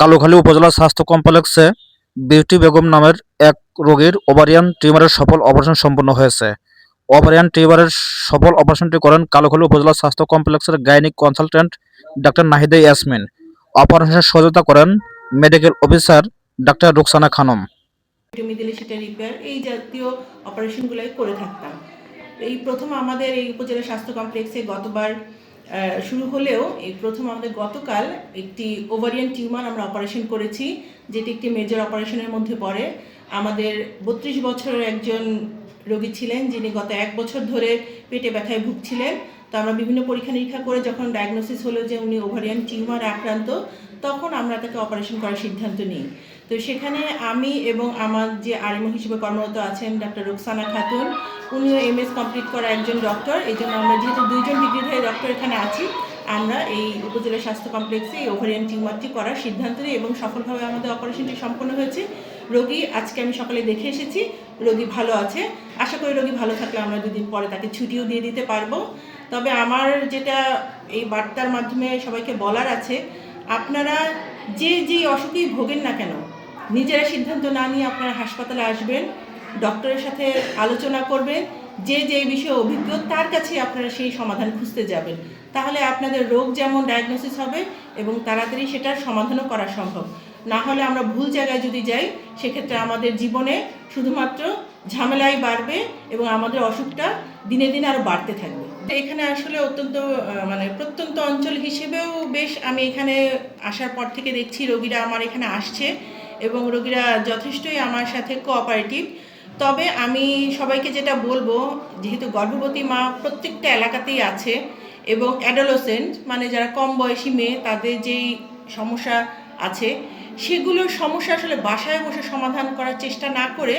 কালুখালী উপজেলা স্বাস্থ্য কমপ্লেক্সে বিউটি বেগম নামের এক রোগীর ওভারিয়ান টিউমারের সফল অপারেশন সম্পন্ন হয়েছে। ওভারিয়ান টিউমারের সফল অপারেশনটি করেন কালুখালী উপজেলা স্বাস্থ্য কমপ্লেক্সের গাইনিক কনসালট্যান্ট ডাক্তার নাহিদা ইয়াসমিন। অপারেশনে সহায়তা করেন medical officer doctor Rukhsana Khanam. সেটা রিপেয়ার এই জাতীয় অপারেশনগুলোই করে থাকতাম। এই প্রথম আমাদের এই উপজেলা স্বাস্থ্য কমপ্লেক্সে গতবার শুরু হলেও এই প্রথম আমাদের গতকাল একটি ওভারিয়ান টিউমার আমরা অপারেশন করেছি, যেটি একটি মেজর অপারেশনের মধ্যে পড়ে। আমাদের 32 বছরের একজন রোগী ছিলেন, যিনি গত 1 বছর ধরে পেটে ব্যথায় ভুগছিলেন। তো আমরা বিভিন্ন পরীক্ষা নিরীক্ষা করে যখন ডায়াগনোসিস হলো যে উনি ওভারিয়ান টিউমার আক্রান্ত, তখন আমরা তাকে অপারেশন করার সিদ্ধান্ত নিই। তো সেখানে আমি এবং আমার যে আরএমও হিসেবে কর্মরত আছেন ডাক্তার রুকসানা খাতুন, উনিও এমএস কমপ্লিট করা একজন ডক্টর। এই জন্য আমরা যেহেতু 2জন ডিগ্রিধারী ডক্টর এখানে আছি, আমরা এই উপজেলা স্বাস্থ্য কমপ্লেক্সে এই ওভারিয়ান টিউমারটি করার সিদ্ধান্ত নিই এবং সফলভাবে আমাদের অপারেশনটি সম্পন্ন হয়েছে। রোগী আজকে আমি সকালে দেখে এসেছি, রোগী ভালো আছে। আশা করি রোগী ভালো থাকলে আমরা 2 দিন পরে তাকে ছুটিও দিয়ে দিতে পারবো। তবে আমার যেটা এই বার্তার মাধ্যমে সবাইকে বলার আছে, আপনারা যে অসুখেই ভোগেন না কেন, নিজেরা সিদ্ধান্ত না নিয়ে আপনারা হাসপাতালে আসবেন, ডক্টরের সাথে আলোচনা করবেন, যে বিষয়ে অভিজ্ঞ তার কাছে আপনারা সেই সমাধান খুঁজতে যাবেন। তাহলে আপনাদের রোগ যেমন ডায়াগনোসিস হবে এবং তাড়াতাড়ি সেটার সমাধানও করা সম্ভব। না হলে আমরা ভুল জায়গায় যদি যাই, সেক্ষেত্রে আমাদের জীবনে শুধুমাত্র ঝামেলাই বাড়বে এবং আমাদের অসুখটা দিনে দিনে আরও বাড়তে থাকবে। এখানে আসলে প্রত্যন্ত অঞ্চল হিসেবেও বেশ, আমি এখানে আসার পর থেকে দেখছি রোগীরা আমার এখানে আসছে এবং রোগীরা যথেষ্টই আমার সাথে কোঅপারেটিভ। তবে আমি সবাইকে যেটা বলবো, যেহেতু গর্ভবতী মা প্রত্যেকটা এলাকাতেই আছে এবং অ্যাডোলেসেন্ট মানে যারা কম বয়সী মেয়ে, তাদের যেই সমস্যা আছে সেগুলোর সমস্যা আসলে বাসায় বসে সমাধান করার চেষ্টা না করে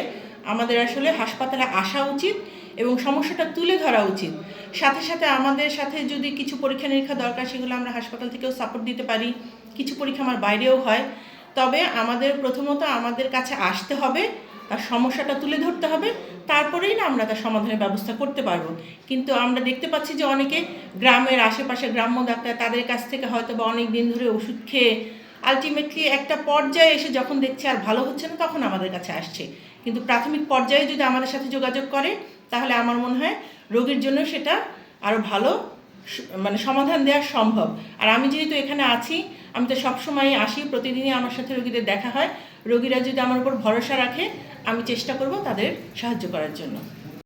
আমাদের আসলে হাসপাতালে আসা উচিত এবং সমস্যাটা তুলে ধরা উচিত। সাথে সাথে আমাদের সাথে যদি কিছু পরীক্ষা নিরীক্ষা দরকার, সেগুলো আমরা হাসপাতাল থেকেও সাপোর্ট দিতে পারি। কিছু পরীক্ষা আমার বাইরেও হয়। তবে আমাদের প্রথমত আমাদের কাছে আসতে হবে, তার সমস্যাটা তুলে ধরতে হবে, তারপরেই না আমরা তার সমাধানের ব্যবস্থা করতে পারবো। কিন্তু আমরা দেখতে পাচ্ছি যে অনেকে গ্রামের আশেপাশে গ্রাম্য ডাক্তার, তাদের কাছ থেকে হয়তো বা অনেক দিন ধরে ওষুধ খেয়ে আলটিমেটলি একটা পর্যায়ে এসে যখন দেখছে আর ভালো হচ্ছে না, তখন আমাদের কাছে আসছে। কিন্তু প্রাথমিক পর্যায়ে যদি আমাদের সাথে যোগাযোগ করে, তাহলে আমার মনে হয় রোগীর জন্য সেটা আরও ভালো সমাধান দেওয়া সম্ভব। আর আমি যেহেতু এখানে আছি, আমি তো সবসময় আসি, প্রতিদিনই আমার সাথে রোগীদের দেখা হয়। রোগীরা যদি আমার উপর ভরসা রাখে, আমি চেষ্টা করব তাদের সাহায্য করার জন্য।